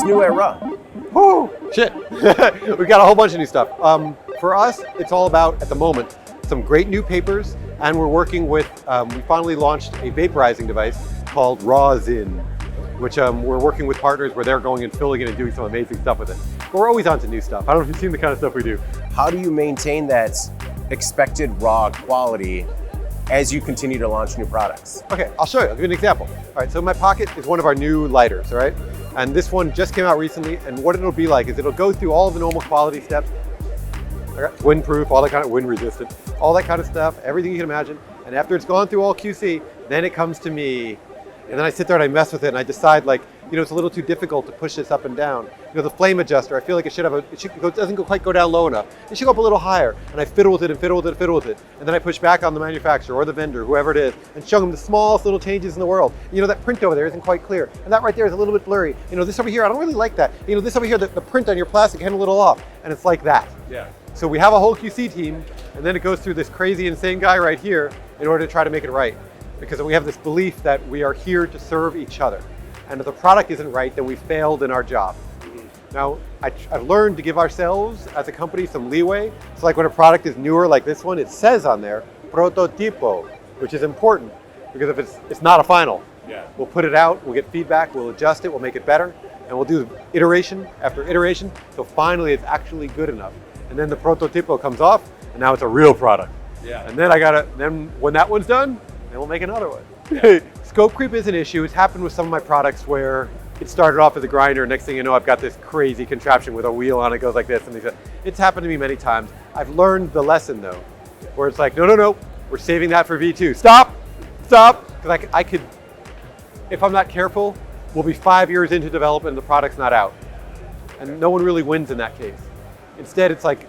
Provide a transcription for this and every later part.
new at Raw? Whoo, shit. We got a whole bunch of new stuff. For us, it's all about, at the moment, some great new papers, and we're working with, we finally launched a vaporizing device called Rosin, which we're working with partners where they're going and filling it and doing some amazing stuff with it. But we're always on to new stuff. I don't know if you've seen the kind of stuff we do. How do you maintain that expected raw quality as you continue to launch new products? Okay, I'll show you. I'll give you an example. All right, so my pocket is one of our new lighters, all right? And this one just came out recently, and what it'll be like is it'll go through all of the normal quality steps, windproof, all that kind of wind resistant, all that kind of stuff, everything you can imagine. And after it's gone through all QC, then it comes to me. And then I sit there and I mess with it and I decide, like, you know, it's a little too difficult to push this up and down. You know, the flame adjuster, I feel like it should have it doesn't quite go down low enough. It should go up a little higher. And I fiddle with it and fiddle with it and fiddle with it. And then I push back on the manufacturer or the vendor, whoever it is, and show them the smallest little changes in the world. You know, that print over there isn't quite clear. And that right there is a little bit blurry. You know, this over here, I don't really like that. You know, this over here, the print on your plastic had a little off. And it's like that. Yeah. So we have a whole QC team, and then it goes through this crazy, insane guy right here in order to try to make it right. Because we have this belief that we are here to serve each other. And if the product isn't right, then we failed in our job. Now, I've learned to give ourselves as a company some leeway. So like when a product is newer like this one, it says on there, prototipo, which is important because if it's not a final, we'll put it out, we'll get feedback, we'll adjust it, we'll make it better, and we'll do iteration after iteration. So finally it's actually good enough. And then the prototipo comes off, and now it's a real product. Yeah. And then then when that one's done, then we'll make another one. Scope creep is an issue. It's happened with some of my products where it started off as a grinder. Next thing you know, I've got this crazy contraption with a wheel on it, goes like this. And it's happened to me many times. I've learned the lesson though, where it's like, no, we're saving that for V2. Stop. Because I could, if I'm not careful, we'll be 5 years into development and the product's not out. And no one really wins in that case. Instead, it's like,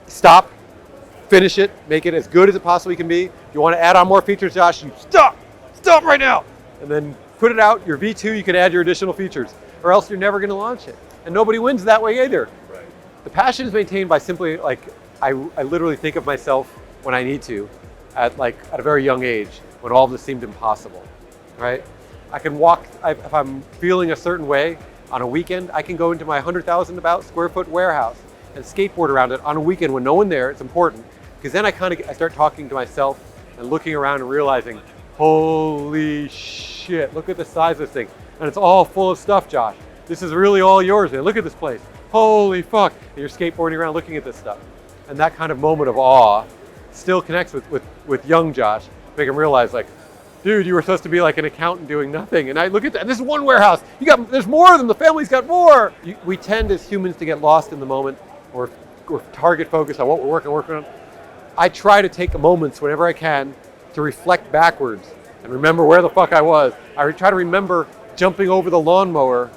stop, finish it, make it as good as it possibly can be. If you want to add on more features, Josh, you stop right now. And then put it out, your V2, you can add your additional features, or else you're never going to launch it. And nobody wins that way either. Right. The passion is maintained by simply, like, I literally think of myself when I need to, at a very young age, when all of this seemed impossible, right? I can walk, if I'm feeling a certain way on a weekend, I can go into my 100,000 about square foot warehouse and skateboard around it on a weekend when no one there. It's important, because then I start talking to myself and looking around and realizing, holy shit, look at the size of this thing. And it's all full of stuff, Josh. This is really all yours, man. Look at this place. Holy fuck. And you're skateboarding around looking at this stuff. And that kind of moment of awe still connects with young Josh, make him realize, like, dude, you were supposed to be like an accountant doing nothing. And I look at that, and this is one warehouse. There's more of them, the family's got more. We tend as humans to get lost in the moment or target focused on what we're working on. I try to take moments whenever I can to reflect backwards and remember where the fuck I was. I try to remember jumping over the lawnmower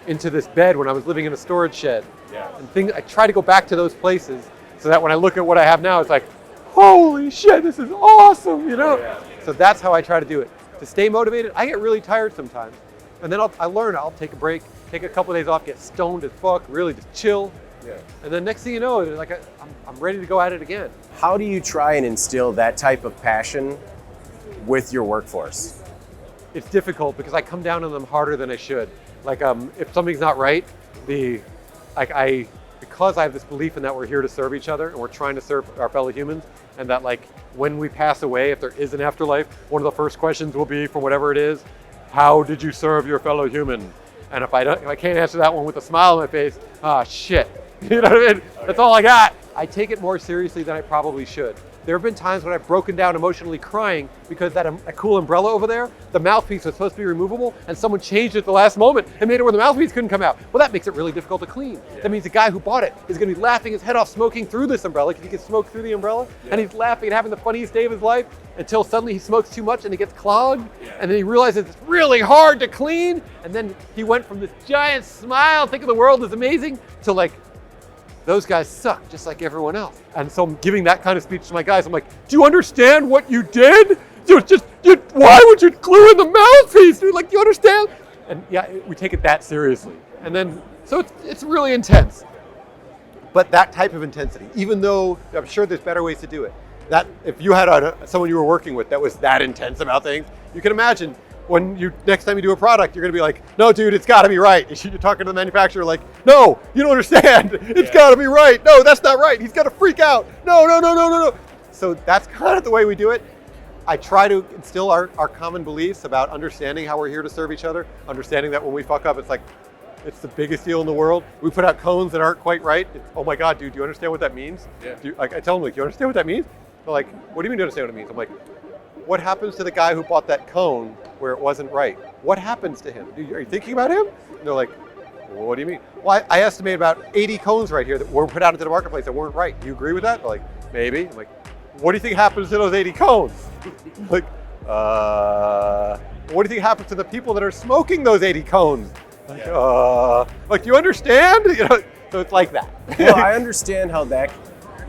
into this bed when I was living in a storage shed. Yeah. And I try to go back to those places so that when I look at what I have now, it's like, holy shit, this is awesome, you know? Yeah. So that's how I try to do it. To stay motivated, I get really tired sometimes. And then I'll take a break, take a couple of days off, get stoned as fuck, really just chill. Yeah. And then next thing you know, like I'm ready to go at it again. How do you try and instill that type of passion with your workforce? It's difficult because I come down on them harder than I should. Like if something's not right, because I have this belief in that we're here to serve each other and we're trying to serve our fellow humans, and that like when we pass away, if there is an afterlife, one of the first questions will be from whatever it is, how did you serve your fellow human? And if I can't answer that one with a smile on my face, shit. You know what I mean? Okay. That's all I got. I take it more seriously than I probably should. There have been times when I've broken down emotionally crying because that cool umbrella over there, the mouthpiece was supposed to be removable and someone changed it at the last moment and made it where the mouthpiece couldn't come out. Well, that makes it really difficult to clean. Yeah. That means the guy who bought it is gonna be laughing his head off smoking through this umbrella because he can smoke through the umbrella. Yeah. And he's laughing and having the funniest day of his life until suddenly he smokes too much and it gets clogged. Yeah. And then he realizes it's really hard to clean. And then he went from this giant smile, thinking the world is amazing, to like, those guys suck just like everyone else. And so I'm giving that kind of speech to my guys. I'm like, do you understand what you did? Why would you glue in the mouthpiece? Dude, like, do you understand? And yeah, we take it that seriously. And then, so it's really intense. But that type of intensity, even though I'm sure there's better ways to do it, that if you had someone you were working with that was that intense about things, you can imagine when next time you do a product, you're going to be like, no, dude, it's got to be right. You're talking to the manufacturer like, no, you don't understand. It's got to be right. No, that's not right. He's got to freak out. No, no, no, no, no, no. So that's kind of the way we do it. I try to instill our common beliefs about understanding how we're here to serve each other, understanding that when we fuck up, it's the biggest deal in the world. We put out cones that aren't quite right. It's, oh my God, dude, do you understand what that means? Yeah. I tell them, like, you understand what that means? They're like, what do you mean you understand what it means? I'm like, what happens to the guy who bought that cone where it wasn't right? What happens to him? Are you thinking about him? And they're like, well, what do you mean? Well, I estimate about 80 cones right here that were put out into the marketplace that weren't right. Do you agree with that? They're like, maybe. I'm like, what do you think happens to those 80 cones? Like, what do you think happens to the people that are smoking those 80 cones? Like, like, do you understand? You know, so it's like that. Well, I understand how that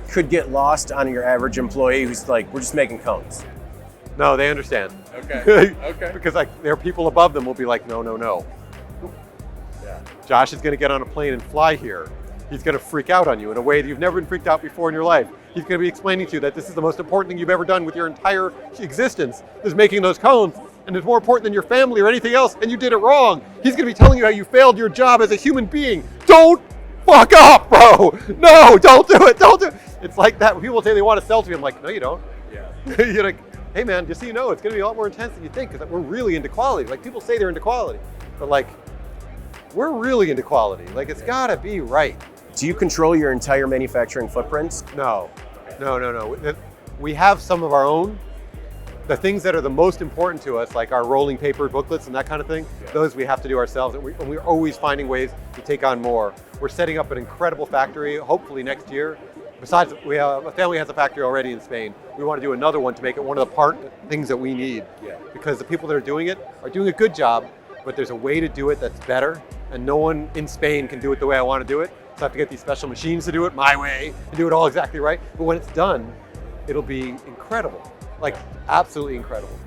could get lost on your average employee who's like, we're just making cones. No, they understand. Okay. Okay. Because like their people above them will be like, no, no, no. Yeah. Josh is going to get on a plane and fly here. He's going to freak out on you in a way that you've never been freaked out before in your life. He's going to be explaining to you that this is the most important thing you've ever done with your entire existence, is making those cones, and it's more important than your family or anything else, and you did it wrong. He's going to be telling you how you failed your job as a human being. Don't fuck up, bro. No, don't do it. Don't do it. It's like that. When people say they want to sell to me, I'm like, no, you don't. Yeah. You're like, hey man, just so you know, it's going to be a lot more intense than you think, because we're really into quality. Like, people say they're into quality, but like, we're really into quality. Like, it's got to be right. Do you control your entire manufacturing footprint? No. We have some of our own. The things that are the most important to us, like our rolling paper booklets and that kind of thing, those we have to do ourselves, and we're always finding ways to take on more. We're setting up an incredible factory, hopefully next year. Besides, a family has a factory already in Spain. We want to do another one to make it one of the things that we need. Yeah. Because the people that are doing it are doing a good job, but there's a way to do it that's better, and no one in Spain can do it the way I want to do it. So I have to get these special machines to do it my way, and do it all exactly right. But when it's done, it'll be incredible. Like, absolutely incredible.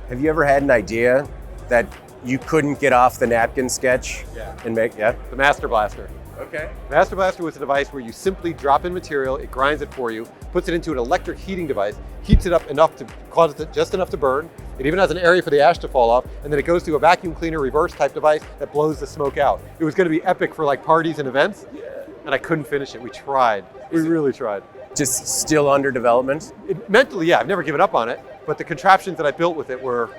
Have you ever had an idea that you couldn't get off the napkin sketch and make? The Master Blaster. Okay. Master Blaster was a device where you simply drop in material, it grinds it for you, puts it into an electric heating device, heats it up enough to cause it just enough to burn. It even has an area for the ash to fall off, and then it goes to a vacuum cleaner reverse type device that blows the smoke out. It was going to be epic for like parties and events, and I couldn't finish it. We tried. We really tried. Just still under development? Mentally, yeah, I've never given up on it, but the contraptions that I built with it were,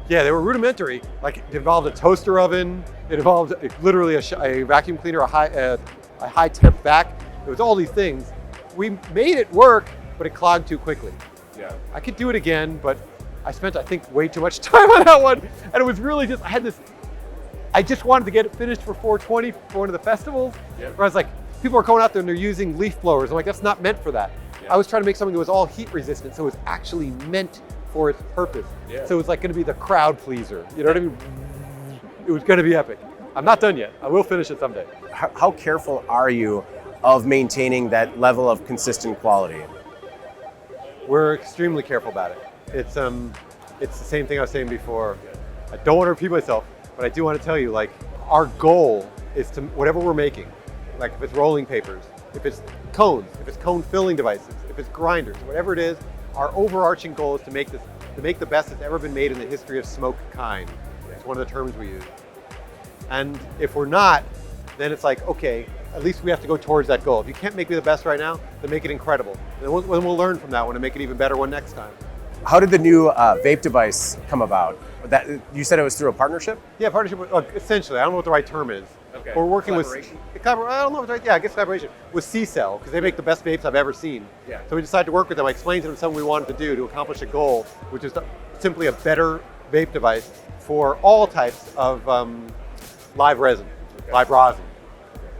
they were rudimentary. Like, it involved a toaster oven, it involved literally a vacuum cleaner, a high temp vac. It was all these things. We made it work, but it clogged too quickly. Yeah. I could do it again, but I spent, I think, way too much time on that one. And it was really just, I just wanted to get it finished for 420 for one of the festivals. Where I was like, people are going out there and they're using leaf blowers. I'm like, that's not meant for that. I was trying to make something that was all heat resistant, so it was actually meant for its purpose. So it was like going to be the crowd pleaser. You know what I mean? It was going to be epic. I'm not done yet. I will finish it someday. How careful are you of maintaining that level of consistent quality? We're extremely careful about it. It's the same thing I was saying before. I don't want to repeat myself, but I do want to tell you, like, our goal is to, whatever we're making, like if it's rolling papers, if it's cones, if it's cone filling devices, if it's grinders, whatever it is, our overarching goal is to make the best that's ever been made in the history of smoke kind. It's one of the terms we use. And if we're not, then it's like, okay, at least we have to go towards that goal. If you can't make me the best right now, then make it incredible. And then we'll learn from that one and make it even better one next time. How did the new vape device come about? That you said it was through a partnership? Yeah, partnership, essentially. I don't know what the right term is. Okay. We're working with, I don't know if it's right, I guess collaboration, with CCELL, because they make the best vapes I've ever seen. Yeah. So we decided to work with them. I explained to them something we wanted to do to accomplish a goal, which is simply a better vape device for all types of live resin, live rosin.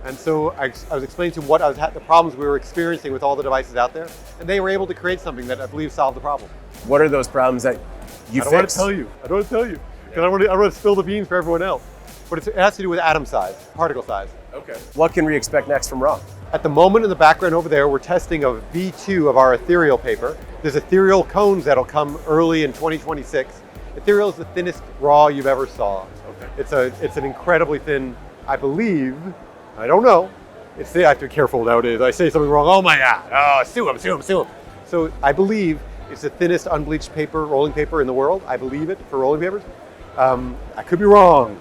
And so I was explaining to them what the problems we were experiencing with all the devices out there, and they were able to create something that I believe solved the problem. What are those problems that you fixed? I don't want to tell you, because I want to spill the beans for everyone else. But it has to do with atom size, particle size. Okay. What can we expect next from Raw? At the moment in the background over there, we're testing a V2 of our ethereal paper. There's ethereal cones that'll come early in 2026. Ethereal is the thinnest raw you've ever saw. Okay. It's an incredibly thin, I believe, I don't know. I have to be careful nowadays. I say something wrong, oh my God, sue him. So I believe it's the thinnest unbleached paper, rolling paper in the world. I believe it for rolling papers. I could be wrong,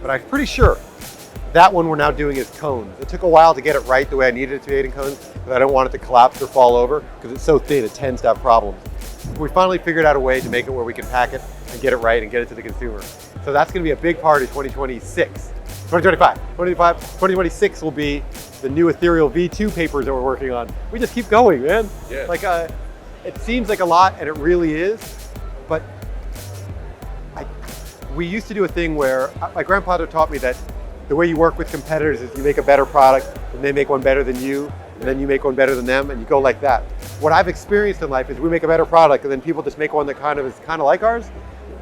but I'm pretty sure that one we're now doing is cones. It took a while to get it right the way I needed it to be made in cones, because I don't want it to collapse or fall over, because it's so thin, it tends to have problems. We finally figured out a way to make it where we can pack it and get it right and get it to the consumer. So that's going to be a big part of 2026. 2026 will be the new Ethereal V2 papers that we're working on. We just keep going, man. Yeah. Like, it seems like a lot, and it really is, but we used to do a thing where my grandfather taught me that the way you work with competitors is you make a better product, and they make one better than you, and then you make one better than them, and you go like that. What I've experienced in life is we make a better product, and then people just make one that kind of like ours,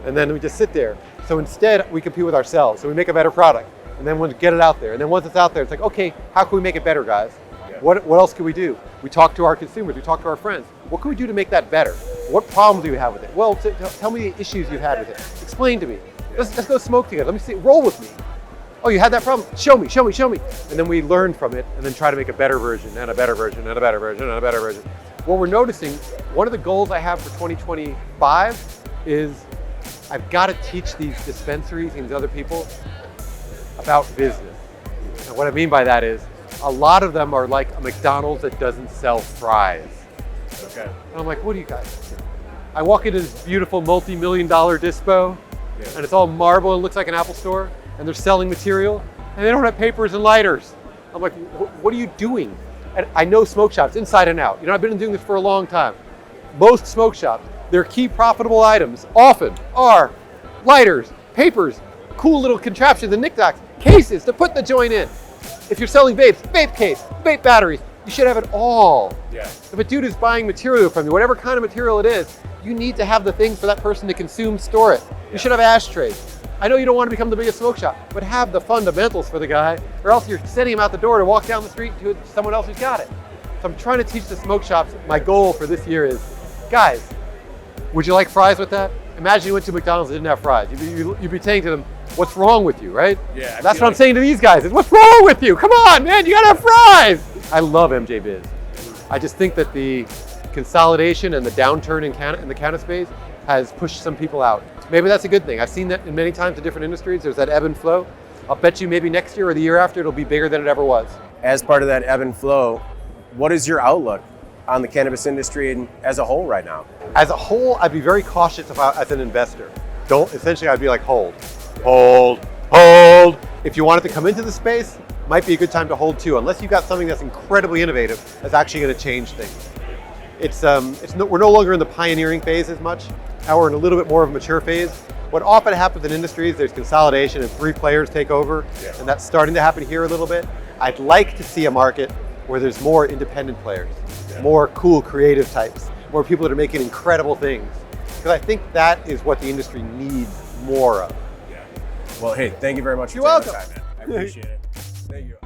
and then we just sit there. So instead, we compete with ourselves. So we make a better product, and then we'll get it out there. And then once it's out there, it's like, okay, how can we make it better, guys? Yeah. What else can we do? We talk to our consumers, we talk to our friends. What can we do to make that better? What problems do you have with it? Well, tell me the issues you've had with it. Explain to me. Let's go smoke together. Let me see, roll with me. Oh, you had that problem? Show me. And then we learn from it and then try to make a better version and a better version and a better version and a better version. What we're noticing, one of the goals I have for 2025 is I've got to teach these dispensaries and these other people about business. And what I mean by that is a lot of them are like a McDonald's that doesn't sell fries. Okay. And I'm like, what do you guys? I walk into this beautiful multi-million-dollar dispo, and it's all marble and looks like an Apple store, and they're selling material, and they don't have papers and lighters. I'm like, what are you doing? And I know smoke shops inside and out. You know, I've been doing this for a long time. Most smoke shops, their key profitable items often are lighters, papers, cool little contraptions and knickknacks, cases to put the joint in. If you're selling vapes, vape case, vape batteries, you should have it all. Yeah. If a dude is buying material from you, whatever kind of material it is, you need to have the things for that person to consume, store it. You should have ashtrays. I know you don't want to become the biggest smoke shop, but have the fundamentals for the guy, or else you're sending him out the door to walk down the street to someone else who's got it. So I'm trying to teach the smoke shops, my goal for this year is, guys, would you like fries with that? Imagine you went to McDonald's and didn't have fries. You'd be saying to them, what's wrong with you, right? Yeah. That's what I'm saying to these guys, is what's wrong with you? Come on, man, you gotta have fries. I love MJBiz. I just think that the consolidation and the downturn in the cannabis space has pushed some people out. Maybe that's a good thing. I've seen that in many times in different industries. There's that ebb and flow. I'll bet you maybe next year or the year after, it'll be bigger than it ever was. As part of that ebb and flow, what is your outlook on the cannabis industry and as a whole right now? As a whole, I'd be very cautious as an investor. Essentially, I'd be like, hold. If you wanted to come into the space, might be a good time to hold too, unless you've got something that's incredibly innovative that's actually going to change things. We're no longer in the pioneering phase as much. Now we're in a little bit more of a mature phase. What often happens in industries, there's consolidation and 3 players take over, and that's starting to happen here a little bit. I'd like to see a market where there's more independent players, more cool creative types, more people that are making incredible things. Because I think that is what the industry needs more of. Yeah. Well, hey, thank you very much for You're taking the welcome. time, man. I appreciate it. Thank you.